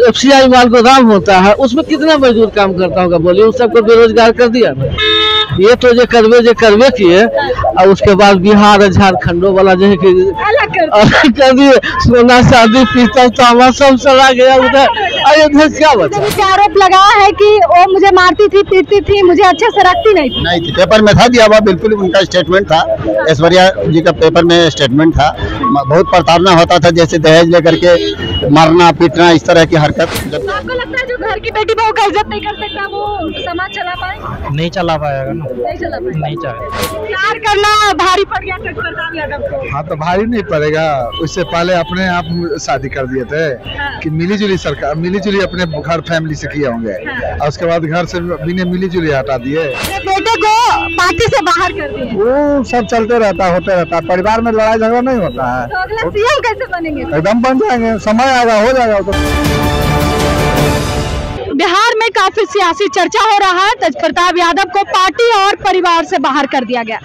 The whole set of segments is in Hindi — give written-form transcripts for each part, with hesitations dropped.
FCI माल गोदाम होता है, उसमें कितना मजदूर काम करता होगा बोलिए? उस सबको बेरोजगार कर दिया ना। ये तो जो करवे किए और उसके बाद बिहार झारखंडों वाला जो है कि अलग कर दिए। सोना चांदी पीतल तांबा सब चला गया उधर। अयोध्या क्या बचा? आरोप लगा है कि वो मुझे मारती थी, पीटती थी, मुझे अच्छे से रखती नहीं थी। पेपर में था, दिया हुआ बिल्कुल उनका स्टेटमेंट था। ऐश्वर्या जी का पेपर में स्टेटमेंट था। बहुत प्रताड़ना होता था, जैसे दहेज लेकर के मारना पीटना, इस तरह की हरकत। आपको लगता है जो घर की बेटी बहू का इज्जत नहीं कर सकता वो समाज चला पाए? नहीं चला पाएगा ना, नहीं चला पाएगा। नहीं चला। प्यार करना भारी पड़ गया तेजप्रताप यादव को। हाँ तो भारी नहीं पड़ेगा, उससे पहले अपने आप शादी कर दिए थे। हाँ। कि मिलीजुली सरकार मिलीजुली अपने घर फैमिली से किए होंगे। हाँ। और उसके बाद घर से बिना मिलीजुली हटा दिए। बेटे को पार्टी से बाहर कर दिए। वो सब चलते रहता, होते रहता। परिवार में लड़ाई झगड़ा नहीं होता है। तो अगला सीएम कैसे बनेंगे? एकदम बन जाएंगे, समय आएगा, हो जाएगा। तो बिहार में काफी सियासी चर्चा हो रहा है। तेजप्रताप यादव को पार्टी और परिवार से बाहर कर दिया गया।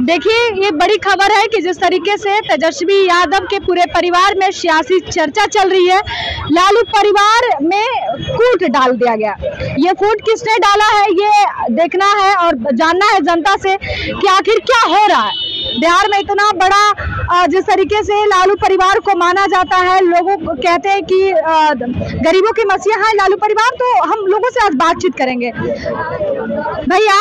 देखिए, ये बड़ी खबर है कि जिस तरीके से तेजस्वी यादव के पूरे परिवार में सियासी चर्चा चल रही है, लालू परिवार में फूट डाल दिया गया। ये फूट किसने डाला है ये देखना है और जानना है जनता से कि आखिर क्या हो रहा है। बिहार में इतना बड़ा जिस तरीके से लालू परिवार को माना जाता है, लोगों को कहते हैं कि गरीबों की मसीहा है लालू परिवार। तो हम लोगों से आज बातचीत करेंगे। भैया,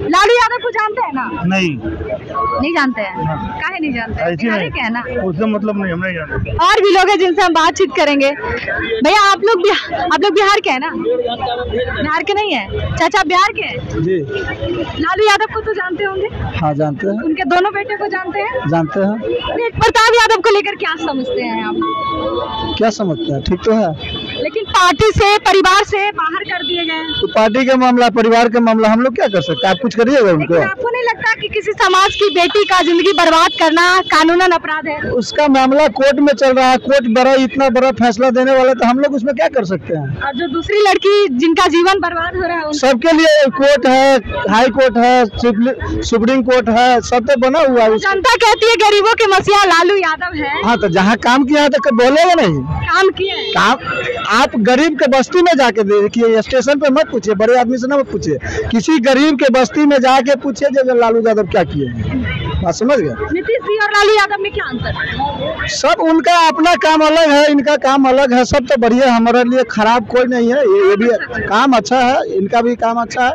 लालू यादव को जानते हैं ना? नहीं जानते हैं। काहे नहीं जानते हैं? क्या है ना, उसका मतलब नहीं, हम नहीं जानते। और भी लोग हैं जिनसे हम बातचीत करेंगे। भैया, आप लोग बिहार के हैं ना? बिहार के नहीं है? चाचा बिहार के हैं जी। लालू यादव को तो जानते होंगे? हाँ जानते हैं। उनके दोनों बेटे को जानते हैं? जानते हैं। तेजप्रताप यादव को लेकर क्या समझते हैं आप? क्या समझते हैं? ठीक तो है, लेकिन पार्टी से परिवार से बाहर कर दिए गए। तो पार्टी का मामला, परिवार का मामला, हम लोग क्या कर सकते हैं? आप कुछ करिएगा उनको। लेकिन आपको नहीं लगता कि किसी समाज की बेटी का जिंदगी बर्बाद करना कानूनन अपराध है? उसका मामला कोर्ट में चल रहा है। कोर्ट इतना बड़ा फैसला देने वाला, तो हम लोग उसमें क्या कर सकते हैं? और जो दूसरी लड़की जिनका जीवन बर्बाद हो रहा है सबके लिए कोर्ट है, हाई कोर्ट है, सुप्रीम कोर्ट है, सब तो बना हुआ है। जनता कहती है गरीबों के मसीहा लालू यादव है। हाँ तो जहाँ काम किया है तो बोलेगा नहीं? काम किए काम आप गरीब के बस्ती में जाके देखिए, स्टेशन पे मत पूछिए, बड़े आदमी से ना मत पूछिए, किसी गरीब के बस्ती में जाके पूछिए जो लालू यादव क्या किए हैं। बात समझ गए? नीतीश जी और लालू यादव में क्या अंतर है? सब उनका अपना काम अलग है, इनका काम अलग है। सब तो बढ़िया, हमारे लिए खराब कोई नहीं है। ये भी काम अच्छा है, इनका भी काम अच्छा है।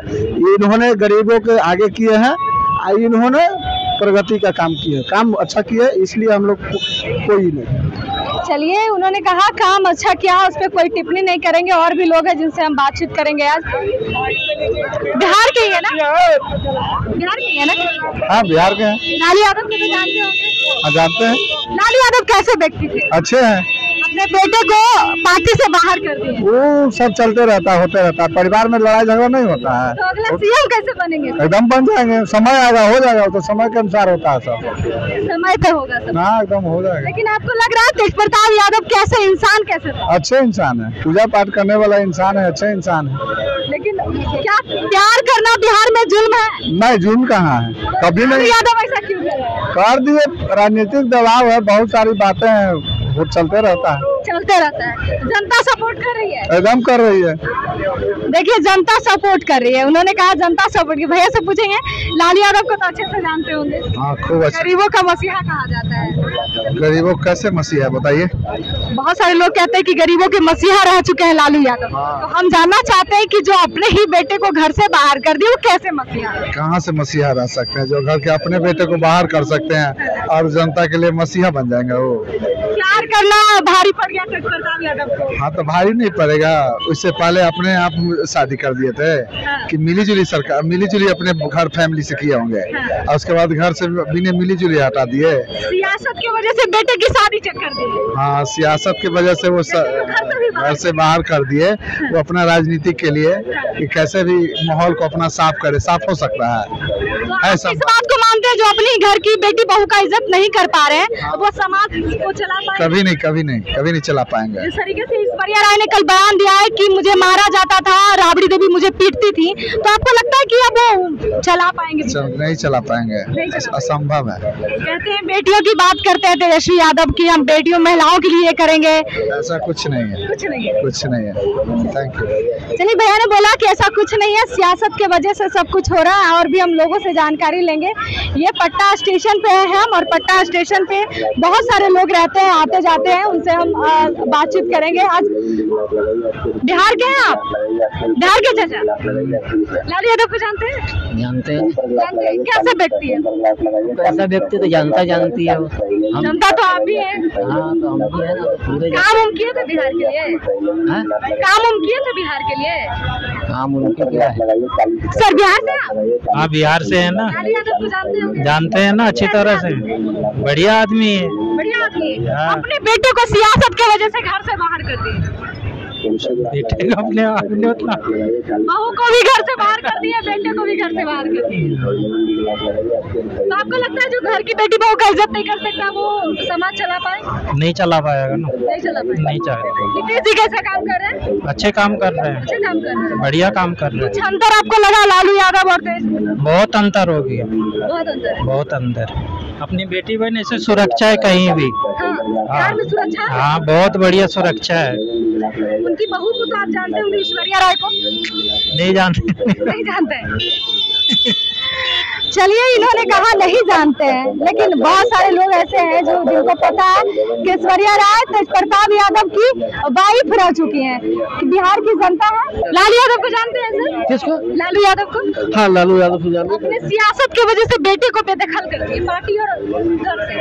इन्होंने गरीबों के आगे किए हैं, इन्होंने प्रगति का काम किया है, काम अच्छा किया है, इसलिए हम लोग कोई नहीं। चलिए, उन्होंने कहा काम अच्छा किया, उस पर कोई टिप्पणी नहीं करेंगे। और भी लोग हैं जिनसे हम बातचीत करेंगे। आज बिहार के ही है ना? बिहार के ही है ना? हाँ बिहार के हैं। लालू यादव को तो जानते होंगे? हाँ जानते हैं। लालू यादव कैसे व्यक्ति थे? अच्छे हैं। अपने बेटे को पार्टी से बाहर कर दिए। वो सब चलते रहता, होते रहता। परिवार में लड़ाई झगड़ा नहीं होता है। तो अगला सीएम कैसे बनेंगे? एकदम बन जाएंगे, समय आएगा, हो जाएगा। तो समय के अनुसार होता है सब। समय तो होगा सब। हाँ एकदम हो जाएगा। लेकिन आपको लग रहा है तेजप्रताप यादव कैसे इंसान कैसे था? अच्छे इंसान है, पूजा पाठ करने वाला इंसान है, अच्छे इंसान है। लेकिन क्या प्यार करना बिहार में जुल्म है? नहीं, जुल्म कहाँ है, कभी नहीं। यादव ऐसा क्यों कर दिए? राजनीतिक दबाव है, बहुत सारी बातें हैं, वो चलते रहता है। जनता सपोर्ट कर रही है? एकदम कर रही है। देखिए, जनता सपोर्ट कर रही है। उन्होंने कहा जनता सपोर्ट की। भैया से पूछेंगे, लालू यादव को तो अच्छे से जानते होंगे। हाँ खूब अच्छा। गरीबों का मसीहा कहा जाता है। गरीबों कैसे मसीहा बताइए? बहुत सारे लोग कहते हैं कि गरीबों के मसीहा रह चुके हैं लालू यादव। तो हम जानना चाहते हैं कि जो अपने ही बेटे को घर से बाहर कर दिए, वो कैसे मसीहा? कहाँ से मसीहा रह सकते हैं? जो घर के अपने बेटे को बाहर कर सकते हैं और जनता के लिए मसीहा बन जाएंगे वो। प्यार करना भारी पड़ गया तेजप्रताप यादव को। हाँ तो भारी नहीं पड़ेगा, उससे पहले अपने आप शादी कर दिए थे। हाँ। कि मिलीजुली सरकार मिलीजुली अपने घर फैमिली से किए होंगे। हाँ। और उसके बाद घर से बिना मिलीजुली हटा दिए। सियासत की वजह से बेटे की शादी कर दी। हाँ, सियासत की वजह से वो घर से बाहर कर दिए। वो अपना राजनीति के लिए कि कैसे भी माहौल को अपना साफ करे, साफ हो सकता है। इस बात को मानते हैं जो अपनी घर की बेटी बहू का इज्जत नहीं कर पा रहे हैं, वो समाज को चला पाएंगे? कभी नहीं चला पाएंगे। जिस तरीके से ऐश्वर्या राय ने कल बयान दिया है कि मुझे मारा जाता था, राबड़ी देवी मुझे पीटती थी, तो आपको लगता है कि अब वो चला पाएंगे? नहीं चला पाएंगे, असंभव है। कहते हैं बेटियों की बात करते हैं तेजस्वी यादव की, हम बेटियों महिलाओं के लिए करेंगे। ऐसा कुछ नहीं है, कुछ नहीं है। Thank you. चलिए, भैया ने बोला कि ऐसा कुछ नहीं है, सियासत के वजह से सब कुछ हो रहा है। और भी हम लोगों से जानकारी लेंगे। ये पट्टा स्टेशन पे है हम, और पट्टा स्टेशन पे बहुत सारे लोग रहते हैं, आते जाते हैं, उनसे हम बातचीत करेंगे। आज बिहार के हैं आप? बिहार के चाचा लालू यादव को जानते हैं? जानते हैं। कैसा व्यक्ति है? ऐसा व्यक्ति तो जनता जानती है। जनता तो आप भी है। हाँ, तो हम भी है ना, पूरे काम हम किए थे बिहार के लिए? काम हम किए थे बिहार के लिए? काम उनके क्या है? सर बिहार से आप? हाँ, बिहार से है ना। लालू यादव को जानते होंगे? जानते हैं ना अच्छी तरह से, बढ़िया आदमी है। बढ़िया आदमी है। हाँ। अपने बेटे को सियासत की वजह से घर से बाहर कर दिए, बेटे को अपने बहू को भी घर से बाहर कर दिया, बेटे को भी घर से बाहर कर दिया। तो आपको लगता है जो घर की बेटी बहू का इज्जत नहीं कर सकता वो समाज चला पाए? नहीं चला पाएगा ना, नहीं चला पाए। नहीं चाहेगा। नीतीश जी कैसा काम कर रहे हैं? अच्छे काम कर रहे हैं, अच्छे काम कर रहे हैं, बढ़िया काम कर रहे कुछ हैं। अंतर आपको लगा लालू यादव और तेज में? बहुत अंतर हो गया, बहुत अंतर है। बहुत अंतर। अपनी बेटी बहन ऐसे सुरक्षा है कहीं भी। हाँ, बिहार में सुरक्षा है? हाँ, बहुत बढ़िया सुरक्षा है। उनकी बहू को तो आप जानते होंगे, ऐश्वर्या राय को? नहीं जानते। नहीं जानते। चलिए, इन्होंने कहा नहीं जानते हैं, लेकिन बहुत सारे लोग ऐसे हैं जो जिनको पता है कि ऐश्वर्या राय तेज प्रताप यादव की वाइफ रह चुकी हैं। बिहार की जनता है। लालू यादव को जानते हैं सर? किसको? लालू यादव को। हाँ, लालू यादव को जानते अपने सियासत की वजह से बेटे को बेदखल कर दिए पार्टी और घर से।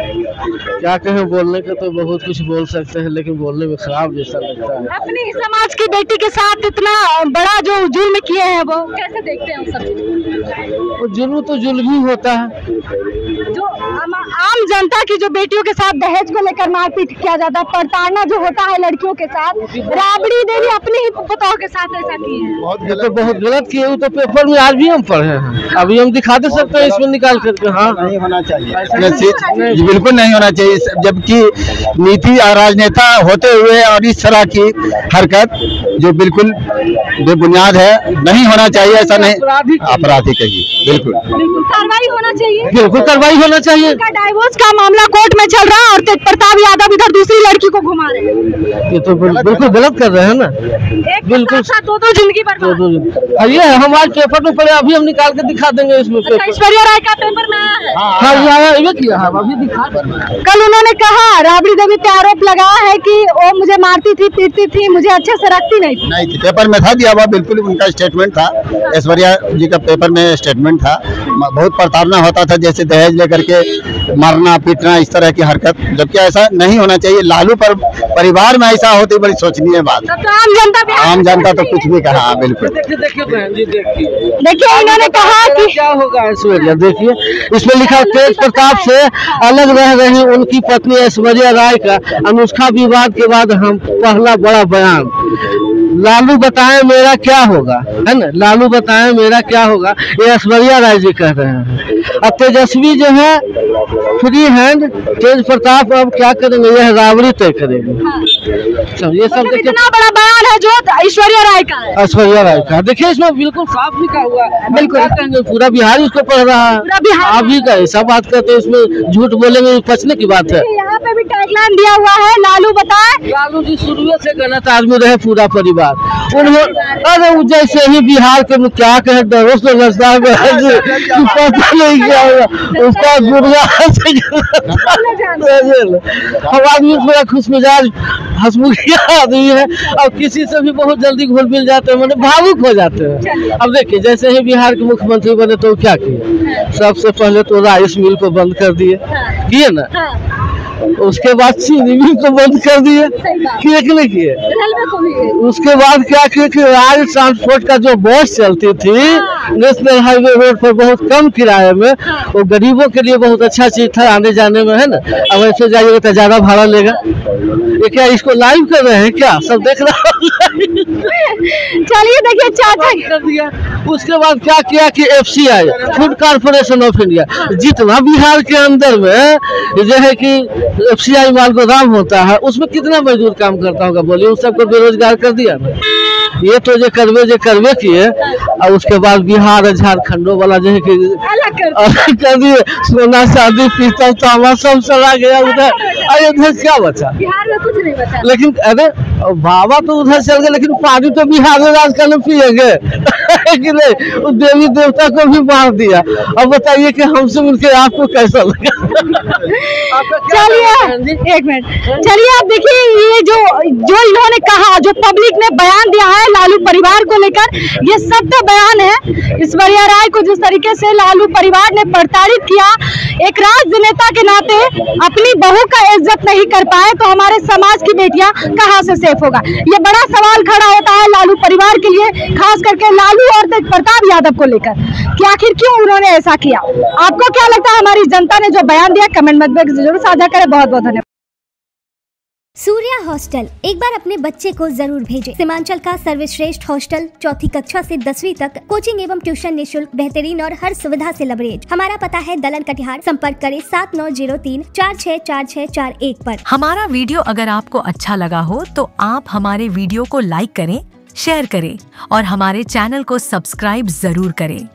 क्या कहें, बोलने का तो बहुत कुछ बोल सकते हैं, लेकिन बोलने में खराब जैसा लगता है। अपनी समाज की बेटी के साथ इतना बड़ा जो जुल्म किए हैं, वो कैसे देखते हैं उन सब चीजों? वो जुल्म तो जुल्म ही होता है। जो आम जनता की जो बेटियों के साथ दहेज को लेकर मारपीट किया जाता है, प्रताड़ना जो होता है लड़कियों के साथ, राबड़ी देवी अपने ही पुतों के साथ ऐसा की है। ये तो बहुत गलत किए। वो तो पेपर में आज भी हम पढ़े हैं, अभी हम दिखा दे सकते हैं इसमें निकाल करके। हाँ, नहीं होना चाहिए, बिल्कुल नहीं होना चाहिए। जबकि नीति और राजनेता होते हुए और इस तरह की हरकत जो बिल्कुल बेबुनियाद है, नहीं होना चाहिए। ऐसा नहीं, आपराधिक है जी, बिल्कुल कार्रवाई होना चाहिए, बिल्कुल कार्रवाई होना चाहिए। डाइवोर्स का मामला कोर्ट में चल रहा है और तेज प्रताप यादव इधर दूसरी लड़की को घुमा रहे हैं। ये तो बिल्कुल गलत कर रहे हैं ना। एक बिल्कुल दो जिंदगी बर्बाद। ये हम आज पेपर में पढ़े, अभी हम निकाल के दिखा देंगे इसमें। ऐश्वर्या राय का पेपर में आया है। हाँ, ये आया, ये किया है, अभी दिखा। कल उन्होंने कहा, राबड़ी देवी पे आरोप लगाया है कि वो मुझे मारती थी, पीटती थी, मुझे अच्छे से रखती नहीं थी। पेपर में था, दिया हुआ बिल्कुल उनका स्टेटमेंट था। ऐश्वर्या जी का पेपर में स्टेटमेंट था। बहुत प्रताड़ना होता था, जैसे दहेज लेकर के मारना पीटना, इस तरह की हरकत, जबकि ऐसा नहीं होना चाहिए। लालू पर परिवार में ऐसा होती बड़ी सोचनीय बात। तो आम जनता तो कुछ भी कहा। बिल्कुल देखिए, इन्होंने कहा कि क्या होगा ऐश्वर्या। देखिए, इसमें लिखा तेज प्रताप से अलग रह रही उनकी पत्नी ऐश्वर्या राय का अनुष्का विवाद के बाद हम पहला बड़ा बयान। लालू बताएं मेरा क्या होगा, है ना? लालू बताएं मेरा क्या होगा, ये ऐश्वर्या राय जी कह रहे हैं। अब तेजस्वी जो है फ्री हैंड, तेज प्रताप अब क्या करेंगे, यह राबड़ी तय करेंगे। ये सब देखिए, इतना बड़ा बयान है जो ऐश्वर्या राय का है। ऐश्वर्या राय का देखिए, इसमें बिल्कुल साफ लिखा हुआ है। बिल्कुल कहेंगे, पूरा बिहार इसको पढ़ रहा है। आप भी का ऐसा बात करते हैं, इसमें झूठ बोलेंगे, पचने की बात है। यहाँ पे भी टैगलाइन दिया हुआ है, लालू बताए। लालू जी शुरू से गलत आदमी रहे, पूरा परिवार। अरे जैसे ही बिहार के क्या कहे, डरोस पता नहीं क्या होगा उसका गुड़िया। हम आदमी थोड़ा खुश मिजाज हंसमुखिया आदमी है, और किसी से भी बहुत जल्दी घुल मिल जाते हैं, मैंने भावुक हो जाते हैं। अब देखिए, जैसे ही बिहार के मुख्यमंत्री बने तो क्या किए, सबसे पहले तो राइस मिल को बंद कर किए ना। उसके बाद चीनी मिल को बंद कर दिए, किए कि नहीं किए? उसके बाद क्या किए कि राज्य ट्रांसपोर्ट का जो बस चलती थी नेशनल हाईवे रोड पर बहुत कम किराए में, वो गरीबों के लिए बहुत अच्छा चीज था आने जाने में, है ना? अब ऐसे जाइएगा तो ज्यादा भाड़ा लेगा। ये क्या इसको लाइव कर रहे हैं क्या, सब देख रहा चलिए देखिए चाचा कर दिया। उसके बाद क्या किया कि FCI food corporation of India, जितना बिहार के अंदर में जो है कि FCI माल गोदाम होता है उसमें कितना मजदूर काम करता होगा बोलिए, उस सबको बेरोजगार कर दिया ना। ये तो जो करवे किए और उसके बाद बिहार झारखंडों वाला जो है कि अलग कर दिए। सोना चांदी पीतल तांबा सब चला गया उधर, अयोध्या क्या बचा? बिहार में कुछ नहीं बचा। लेकिन अरे बाबा तो उधर चल गए, लेकिन पानी तो बिहार में राजकाल में पिएंगे कि नहीं? उस देवी देवता को भी मार दिया। अब बताइए कि हमसे मिलकर आपको कैसा लगा? चलिए एक मिनट, चलिए आप देखिए ये जो इन्होंने कहा, जो पब्लिक ने बयान दिया है लालू परिवार को लेकर, ये सत्य बयान है। ऐश्वर्या राय को जिस तरीके से लालू परिवार ने प्रताड़ित किया, एक राज नेता के नाते अपनी बहू का इज्जत नहीं कर पाए तो हमारे समाज की बेटियां कहां से सेफ होगा? ये बड़ा सवाल खड़ा होता है लालू परिवार के लिए, खास करके लालू और तेज प्रताप यादव को लेकर कि आखिर क्यों उन्होंने ऐसा किया। आपको क्या लगता है? हमारी जनता ने जो बयान दिया कमेंट में जरूर साझा करें। बहुत बहुत धन्यवाद। सूर्या हॉस्टल एक बार अपने बच्चे को जरूर भेजें। सीमांचल का सर्वश्रेष्ठ हॉस्टल, 4ठी कक्षा से 10वीं तक कोचिंग एवं ट्यूशन निःशुल्क, बेहतरीन और हर सुविधा से लबरेज। हमारा पता है दलन कटिहार। संपर्क करें 7903464641 पर। हमारा वीडियो अगर आपको अच्छा लगा हो तो आप हमारे वीडियो को लाइक करें, शेयर करें और हमारे चैनल को सब्सक्राइब जरूर करें।